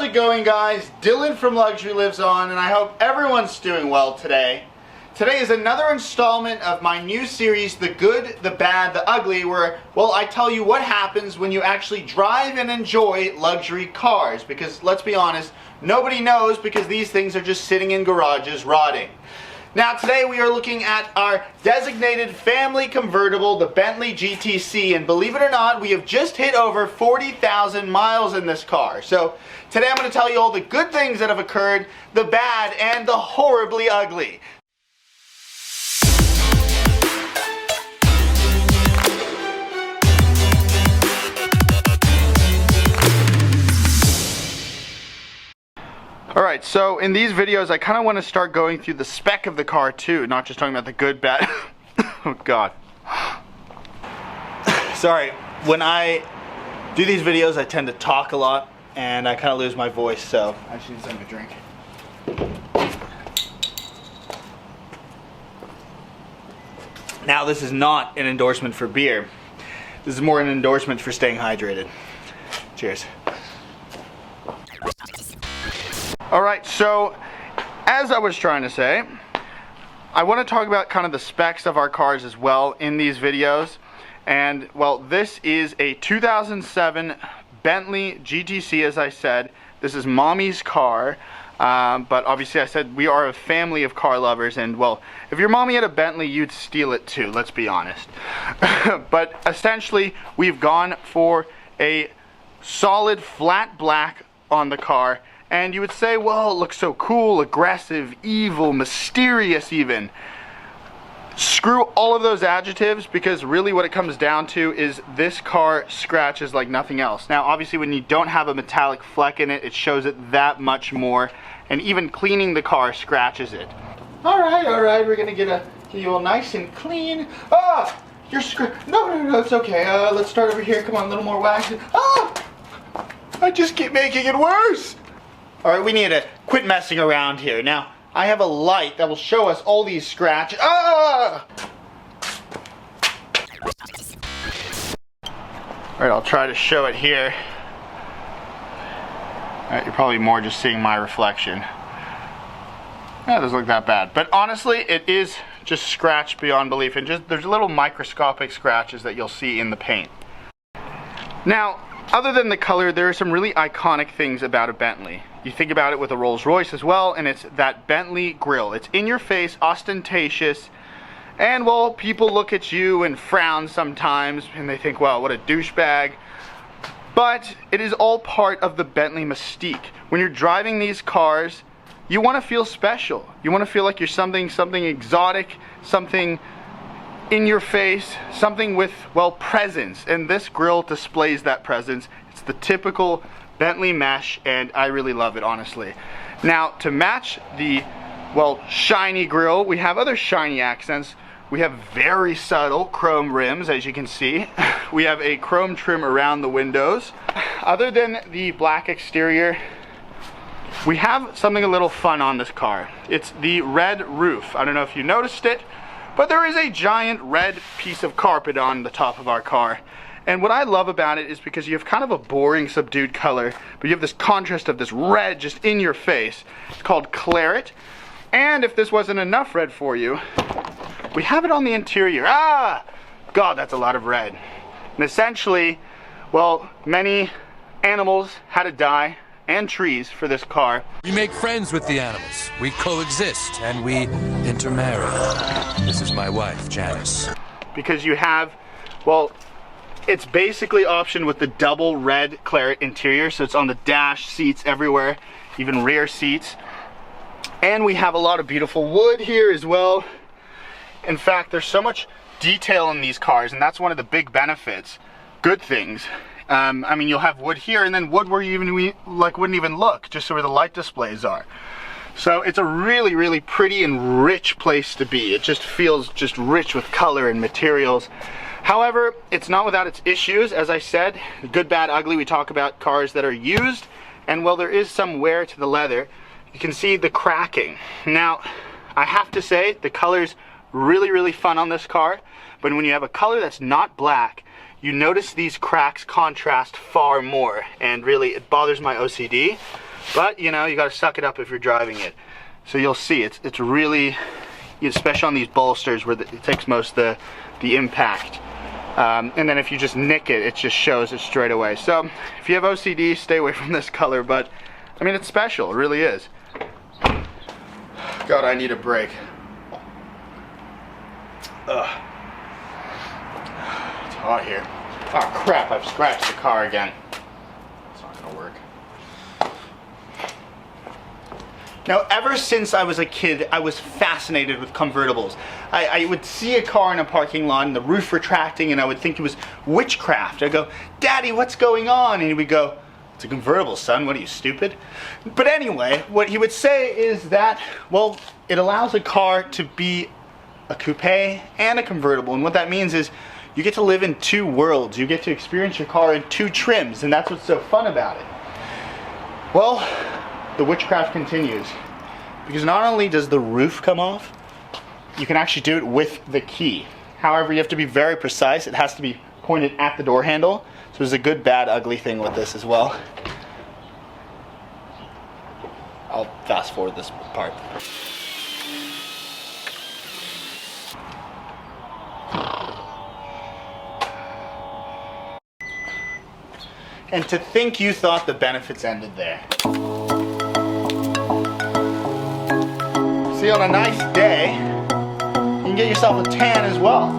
it going, guys? Dylan from Luxury Lives On, and I hope everyone's doing well today. Today is another installment of my new series, The Good, the Bad, the Ugly, where, well, I tell you what happens when you actually drive and enjoy luxury cars. Because, let's be honest, nobody knows because these things are just sitting in garages rotting. Now today we are looking at our designated family convertible, the Bentley GTC, and believe it or not, we have just hit over 40,000 miles in this car. So today I'm going to tell you all the good things that have occurred, the bad, and the horribly ugly. Alright, so in these videos I kind of want to start going through the spec of the car too, not just talking about the good, bad. Oh god. Sorry, when I do these videos I tend to talk a lot and I kind of lose my voice, so I should just have a drink. Now this is not an endorsement for beer. This is more an endorsement for staying hydrated. Cheers. Alright, so as I was trying to say, I want to talk about kind of the specs of our cars as well in these videos. And well, this is a 2007 Bentley GTC, as I said. This is mommy's car, but obviously I said we are a family of car lovers, and well, if your mommy had a Bentley, you'd steal it too, let's be honest. But essentially, we've gone for a solid flat black on the car. And you would say, well, it looks so cool, aggressive, evil, mysterious even. Screw all of those adjectives, because really what it comes down to is this car scratches like nothing else. Now, obviously when you don't have a metallic fleck in it, it shows it that much more. And even cleaning the car scratches it. Alright, we're gonna get you all nice and clean. Ah! You're no, it's okay. Let's start over here. Come on, a little more wax. Ah! I just keep making it worse. Alright, we need to quit messing around here. Now, I have a light that will show us all these scratches. Ah! Alright, I'll try to show it here. Alright, you're probably more just seeing my reflection. That doesn't look that bad. But honestly, it is just scratched beyond belief. And just there's little microscopic scratches that you'll see in the paint. Now, other than the color, there are some really iconic things about a Bentley. You think about it with a Rolls Royce as well, and it's that Bentley grille. It's in your face, ostentatious, and well, people look at you and frown sometimes, and they think, wow, what a douchebag. But it is all part of the Bentley mystique. When you're driving these cars, you want to feel special. You want to feel like you're something exotic, something in your face, something with, well, presence, and this grille displays that presence. It's the typical Bentley mesh, and I really love it, honestly. Now, to match the, well, shiny grille, we have other shiny accents. We have very subtle chrome rims, as you can see. We have a chrome trim around the windows. Other than the black exterior, we have something a little fun on this car. It's the red roof. I don't know if you noticed it, but there is a giant red piece of carpet on the top of our car. And what I love about it is because you have kind of a boring subdued color, but you have this contrast of this red just in your face. It's called claret. And if this wasn't enough red for you, we have it on the interior. Ah! God, that's a lot of red. And essentially, well, many animals had to die, and trees, for this car. We make friends with the animals. We coexist and we intermarry. This is my wife, Janice. Because you have, well, it's basically optioned with the double red claret interior, so it's on the dash, seats everywhere, even rear seats. And we have a lot of beautiful wood here as well. In fact, there's so much detail in these cars, and that's one of the big benefits. Good things. I mean, you'll have wood here, and then wood where you wouldn't even look, just where the light displays are. So it's a really, really pretty and rich place to be. It just feels just rich with color and materials. However, it's not without its issues. As I said, good, bad, ugly, we talk about cars that are used, and well, there is some wear to the leather. You can see the cracking. Now, I have to say, the color's really, really fun on this car, but when you have a color that's not black, you notice these cracks contrast far more, and really it bothers my OCD. But, you know, you gotta suck it up if you're driving it. So you'll see, it's really, especially on these bolsters where it takes most of the impact. And then if you just nick it, it just shows it straight away. So if you have OCD, stay away from this color, but I mean, it's special, it really is. God, I need a break. Ugh. It's hot here. Oh crap, I've scratched the car again. It's not gonna work. Now, ever since I was a kid, I was fascinated with convertibles. I would see a car in a parking lot and the roof retracting, and I would think it was witchcraft. I'd go, Daddy, what's going on? And he would go, it's a convertible, son. What are you, stupid? But anyway, what he would say is that, well, it allows a car to be a coupe and a convertible. And what that means is you get to live in two worlds. You get to experience your car in two trims, and that's what's so fun about it. Well, the witchcraft continues, because not only does the roof come off, you can actually do it with the key. However, you have to be very precise. It has to be pointed at the door handle. So there's a good, bad, ugly thing with this as well. I'll fast forward this part. And to think you thought the benefits ended there. See, on a nice day, you can get yourself a tan as well.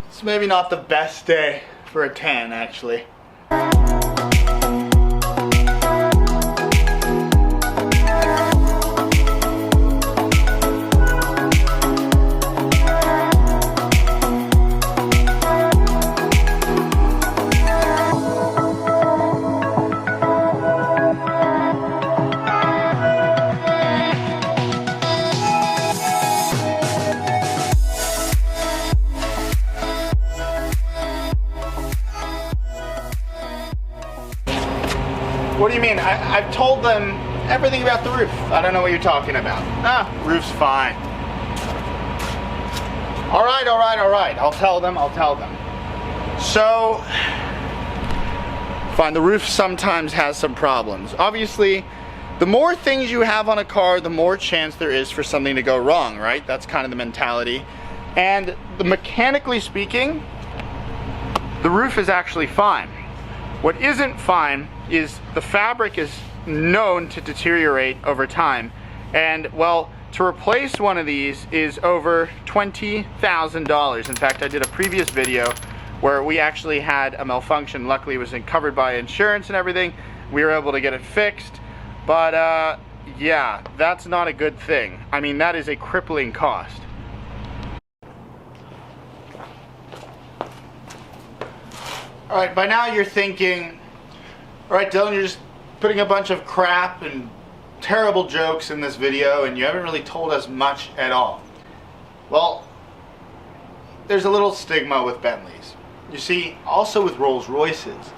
It's maybe not the best day for a tan, actually. What do you mean? I've told them everything about the roof. I don't know what you're talking about. Ah, roof's fine. All right. I'll tell them. So, fine, the roof sometimes has some problems. Obviously, the more things you have on a car, the more chance there is for something to go wrong, right? That's kind of the mentality. And mechanically speaking, the roof is actually fine. What isn't fine is the fabric is known to deteriorate over time. And, well, to replace one of these is over $20,000. In fact, I did a previous video where we actually had a malfunction. Luckily, it was covered by insurance and everything. We were able to get it fixed. But, yeah, that's not a good thing. I mean, that is a crippling cost. Alright, by now you're thinking, alright Dylan, you're just putting a bunch of crap and terrible jokes in this video and you haven't really told us much at all. Well, there's a little stigma with Bentleys. You see, also with Rolls Royces.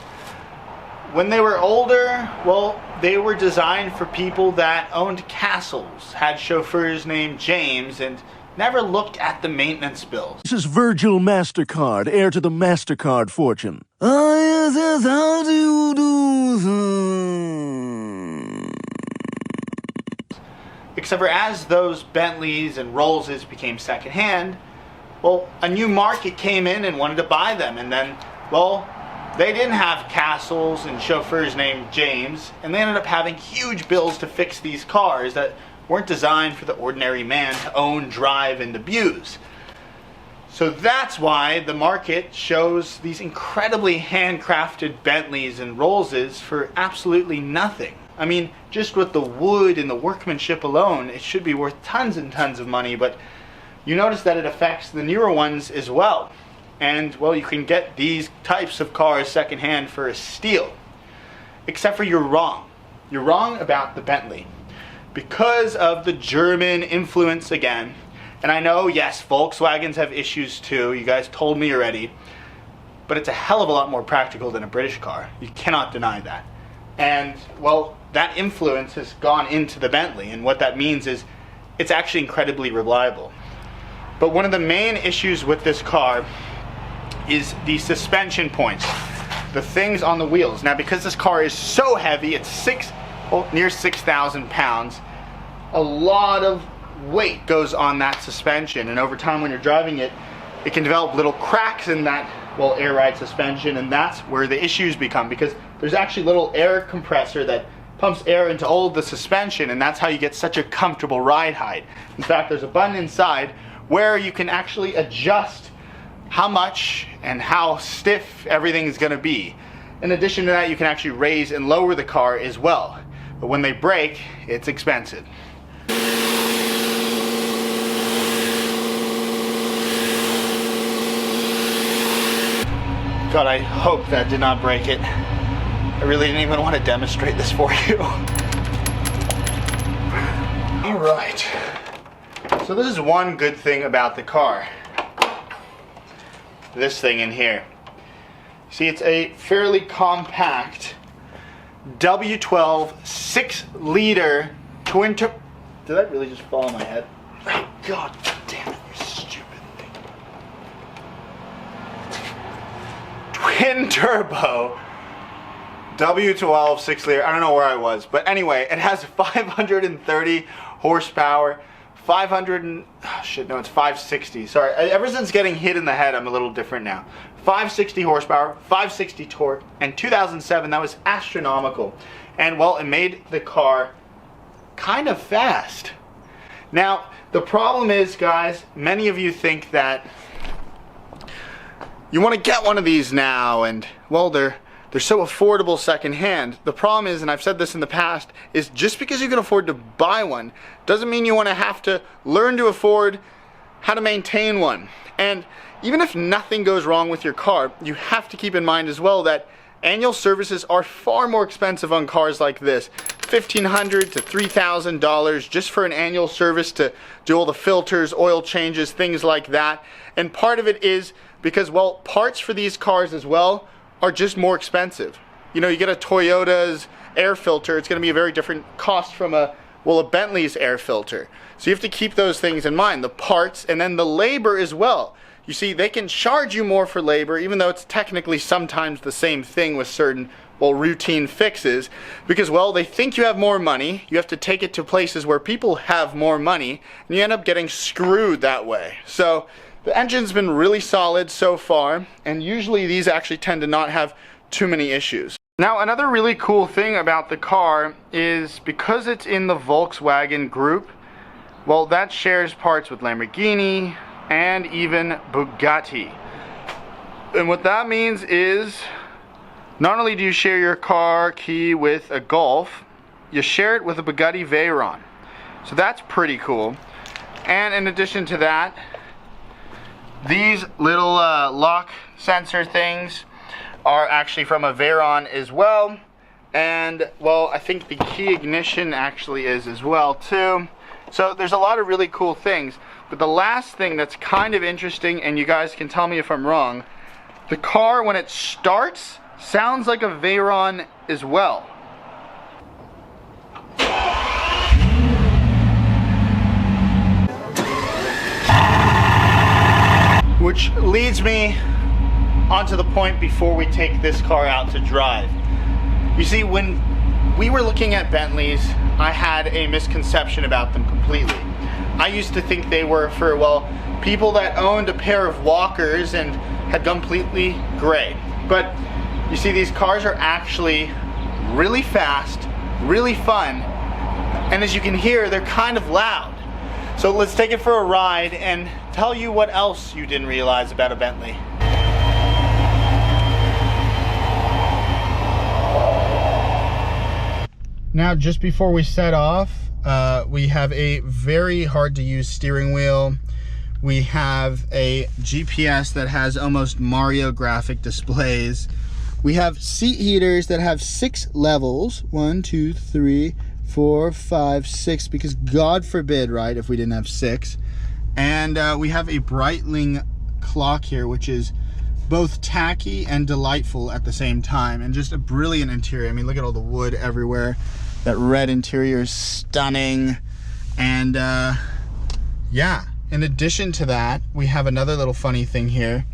When they were older, well, they were designed for people that owned castles, had chauffeurs named James, and never looked at the maintenance bills. This is Virgil MasterCard, heir to the MasterCard fortune. Oh, yes, how do you do? Except for as those Bentleys and Rollses became secondhand, well, a new market came in and wanted to buy them, and then, well, they didn't have castles and chauffeurs named James, and they ended up having huge bills to fix these cars that weren't designed for the ordinary man to own, drive, and abuse. So that's why the market shows these incredibly handcrafted Bentleys and Rollses for absolutely nothing. I mean, just with the wood and the workmanship alone, it should be worth tons and tons of money, but you notice that it affects the newer ones as well. And, well, you can get these types of cars secondhand for a steal. Except for you're wrong. You're wrong about the Bentley. Because of the German influence again, and I know, yes, Volkswagens have issues too, you guys told me already, but it's a hell of a lot more practical than a British car. You cannot deny that. And well, that influence has gone into the Bentley, and what that means is it's actually incredibly reliable. But one of the main issues with this car is the suspension points, the things on the wheels. Now, because this car is so heavy, it's near 6,000 pounds, a lot of weight goes on that suspension, and over time when you're driving it, it can develop little cracks in that, well, air ride suspension, and that's where the issues become, because there's actually a little air compressor that pumps air into all of the suspension, and that's how you get such a comfortable ride height. In fact, there's a button inside where you can actually adjust how much and how stiff everything's gonna be. In addition to that, you can actually raise and lower the car as well. But when they break, it's expensive. God, I hope that did not break it. I really didn't even want to demonstrate this for you. All right. So this is one good thing about the car. This thing in here. See, it's a fairly compact W12 6-liter twin turbo. Did that really just fall on my head? Oh, God damn it, you stupid thing. Twin turbo W12 6-liter. I don't know where I was, but anyway, it has 530 horsepower. 560. Sorry, ever since getting hit in the head, I'm a little different now. 560 horsepower, 560 torque, and 2007, that was astronomical. And well, it made the car kind of fast. Now, the problem is, guys, many of you think that you want to get one of these now, and well, they're so affordable secondhand. The problem is, and I've said this in the past, is just because you can afford to buy one doesn't mean you want to have to learn to afford how to maintain one. And even if nothing goes wrong with your car, you have to keep in mind as well that annual services are far more expensive on cars like this. $1,500 to $3,000 just for an annual service to do all the filters, oil changes, things like that. And part of it is because, well, parts for these cars as well are just more expensive. You know, you get a Toyota's air filter, it's going to be a very different cost from a Bentley's air filter. So you have to keep those things in mind, the parts and then the labor as well. You see, they can charge you more for labor, even though it's technically sometimes the same thing with certain, well, routine fixes, because, well, they think you have more money, you have to take it to places where people have more money, and you end up getting screwed that way. So the engine's been really solid so far, and usually these actually tend to not have too many issues. Now, another really cool thing about the car is because it's in the Volkswagen group, well, that shares parts with Lamborghini and even Bugatti. And what that means is not only do you share your car key with a Golf, you share it with a Bugatti Veyron. So that's pretty cool. And in addition to that, these little lock sensor things are actually from a Veyron as well. And, well, I think the key ignition actually is as well too. So there's a lot of really cool things. But the last thing that's kind of interesting, and you guys can tell me if I'm wrong, the car when it starts sounds like a Veyron as well. Which leads me onto the point before we take this car out to drive. You see, when we were looking at Bentleys, I had a misconception about them completely. I used to think they were for, well, people that owned a pair of walkers and had completely gray. But you see, these cars are actually really fast, really fun, and as you can hear, they're kind of loud. So let's take it for a ride and tell you what else you didn't realize about a Bentley. Now, just before we set off, we have a very hard to use steering wheel. We have a GPS that has almost Mario graphic displays. We have seat heaters that have 6 levels. 1, 2, 3, 4, 5, 6, because God forbid, right, if we didn't have 6. And we have a Breitling clock here, which is both tacky and delightful at the same time, and just a brilliant interior. I mean, look at all the wood everywhere. That red interior is stunning. And yeah, in addition to that, we have another little funny thing here.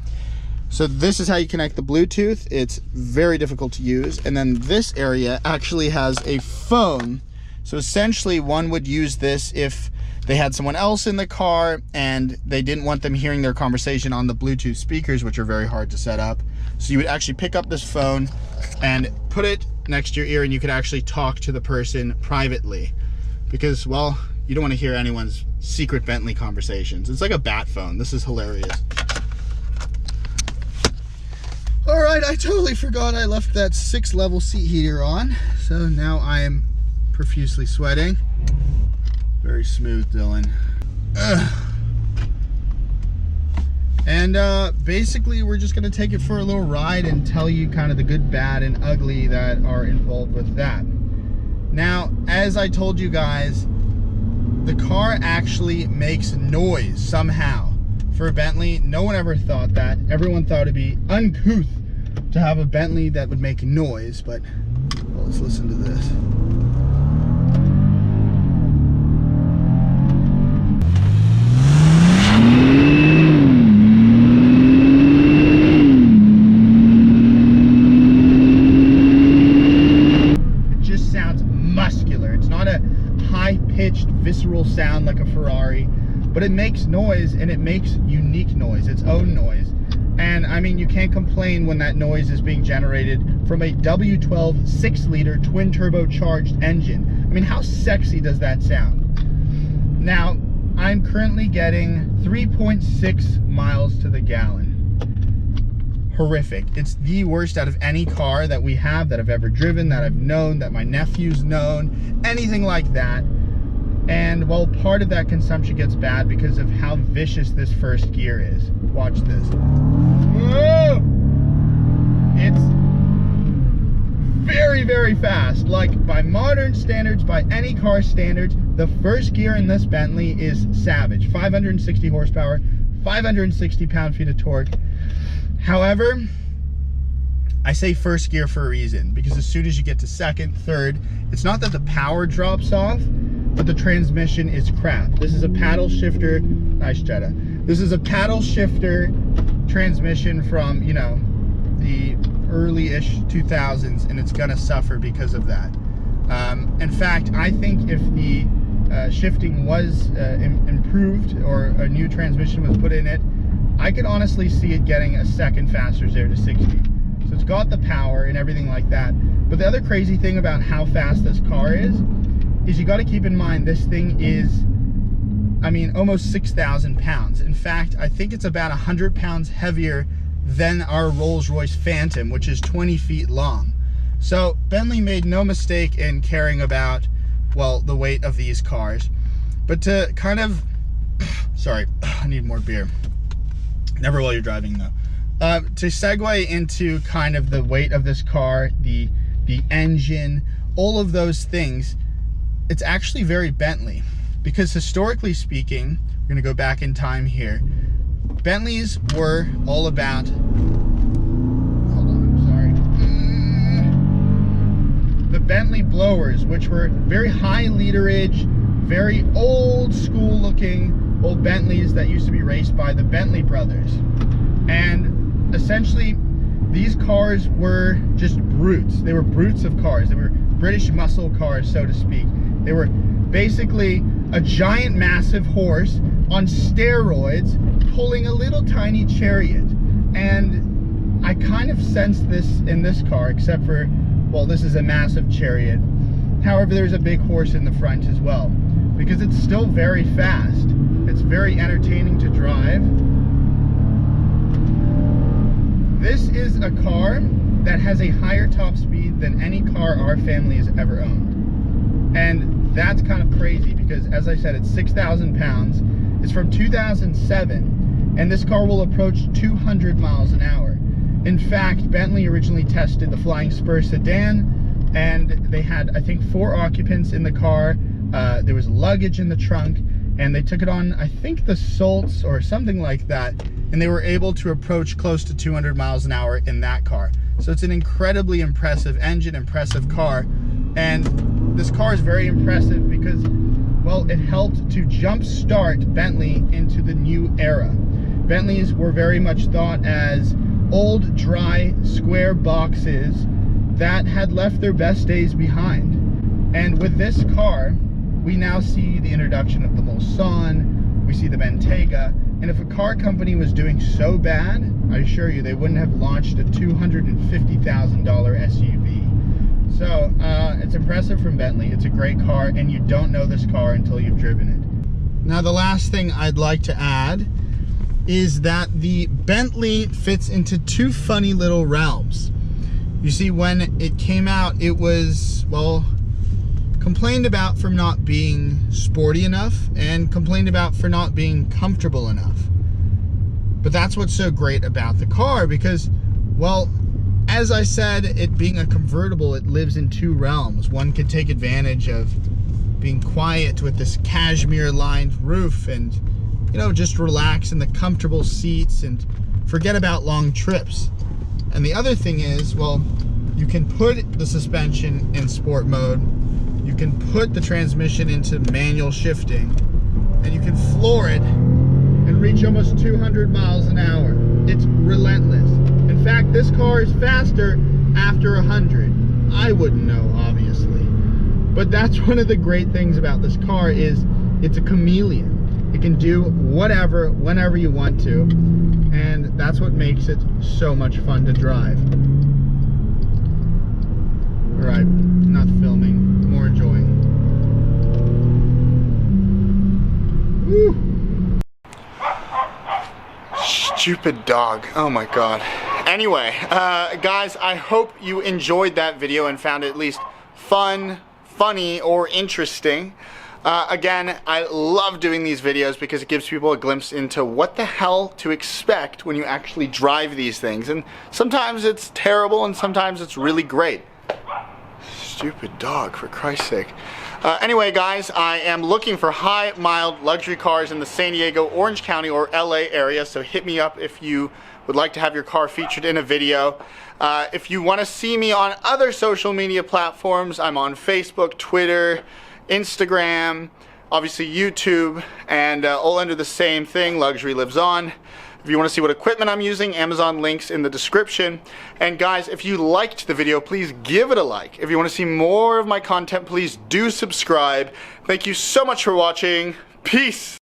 So this is how you connect the Bluetooth. It's very difficult to use. And then this area actually has a phone. So essentially one would use this if they had someone else in the car and they didn't want them hearing their conversation on the Bluetooth speakers, which are very hard to set up. So you would actually pick up this phone and put it next to your ear, and you could actually talk to the person privately. Because, well, you don't want to hear anyone's secret Bentley conversations. It's like a bat phone. This is hilarious. All right, I totally forgot I left that 6-level seat heater on. So now I am profusely sweating. Very smooth, Dylan. Ugh. And basically we're just gonna take it for a little ride and tell you kind of the good, bad, and ugly that are involved with that. Now, as I told you guys, the car actually makes noise somehow. For a Bentley, no one ever thought that. Everyone thought it'd be uncouth to have a Bentley that would make noise, but well, let's listen to this. High-pitched visceral sound like a Ferrari, but it makes noise, and it makes unique noise, its own noise. And I mean, you can't complain when that noise is being generated from a W12 6-liter twin turbocharged engine. I mean, how sexy does that sound? Now, I'm currently getting 3.6 miles to the gallon. Horrific. It's the worst out of any car that we have, that I've ever driven, that I've known, that my nephew's known, anything like that. And well, part of that consumption gets bad because of how vicious this first gear is. Watch this. Whoa! It's very, very fast. Like, by modern standards, by any car standards, the first gear in this Bentley is savage. 560 horsepower, 560 pound-feet of torque. However, I say first gear for a reason, because as soon as you get to second, third, it's not that the power drops off, but the transmission is crap. This is a paddle shifter. Nice, Jetta. This is a paddle shifter transmission from, you know, the early-ish 2000s, and it's gonna suffer because of that. In fact, I think if the shifting was improved, or a new transmission was put in it, I could honestly see it getting a second faster 0 to 60. So it's got the power and everything like that. But the other crazy thing about how fast this car is you got to keep in mind this thing is, I mean, almost 6,000 pounds. In fact, I think it's about 100 pounds heavier than our Rolls-Royce Phantom, which is 20 feet long. So Bentley made no mistake in caring about, well, the weight of these cars. But to kind of, sorry, I need more beer. Never while you're driving though. To segue into kind of the weight of this car, the engine, all of those things, it's actually very Bentley. Because historically speaking, we're gonna go back in time here, Bentleys were all about, hold on, I'm sorry. The Bentley blowers, which were very high literage, very old school looking old Bentleys that used to be raced by the Bentley brothers. And essentially, these cars were just brutes. They were brutes of cars. They were British muscle cars, so to speak. They were basically a giant, massive horse on steroids pulling a little tiny chariot. And I kind of sense this in this car, except for, well, this is a massive chariot. However, there's a big horse in the front as well, because it's still very fast. It's very entertaining to drive. This is a car that has a higher top speed than any car our family has ever owned. And that's kind of crazy because, as I said, it's 6,000 pounds. It's from 2007, and this car will approach 200 miles an hour. In fact, Bentley originally tested the Flying Spur sedan, and they had, I think, 4 occupants in the car. There was luggage in the trunk, and they took it on, I think, the Solts or something like that, and they were able to approach close to 200 miles an hour in that car. So it's an incredibly impressive engine, impressive car, and this car is very impressive because, well, it helped to jumpstart Bentley into the new era. Bentleys were very much thought as old, dry, square boxes that had left their best days behind. And with this car, we now see the introduction of the Mulsanne, we see the Bentayga, and if a car company was doing so bad, I assure you they wouldn't have launched a $250,000 SUV. So it's impressive from Bentley. It's a great car, and you don't know this car until you've driven it. Now the last thing I'd like to add is that the Bentley fits into two funny little realms. You see, when it came out, it was, well, complained about for not being sporty enough and complained about for not being comfortable enough. But that's what's so great about the car because, well, as I said, it being a convertible, it lives in two realms. One could take advantage of being quiet with this cashmere lined roof and, you know, just relax in the comfortable seats and forget about long trips. And the other thing is, well, you can put the suspension in sport mode, you can put the transmission into manual shifting, and you can floor it and reach almost 200 miles an hour. It's relentless. In fact, this car is faster after 100. I wouldn't know, obviously. But that's one of the great things about this car is it's a chameleon. It can do whatever, whenever you want to, and that's what makes it so much fun to drive. All right, not filming, more enjoying. Woo. Stupid dog, oh my God. Anyway, guys, I hope you enjoyed that video and found it at least fun, funny, or interesting. Again, I love doing these videos because it gives people a glimpse into what the hell to expect when you actually drive these things. And sometimes it's terrible and sometimes it's really great. Stupid dog, for Christ's sake. Anyway, guys, I am looking for high, mild luxury cars in the San Diego, Orange County, or LA area, so hit me up if you would like to have your car featured in a video. If you want to see me on other social media platforms, I'm on Facebook, Twitter, Instagram, obviously YouTube, and all under the same thing, Luxury Lives On. If you want to see what equipment I'm using, Amazon links in the description. And guys, if you liked the video, please give it a like. If you want to see more of my content, please do subscribe. Thank you so much for watching. Peace!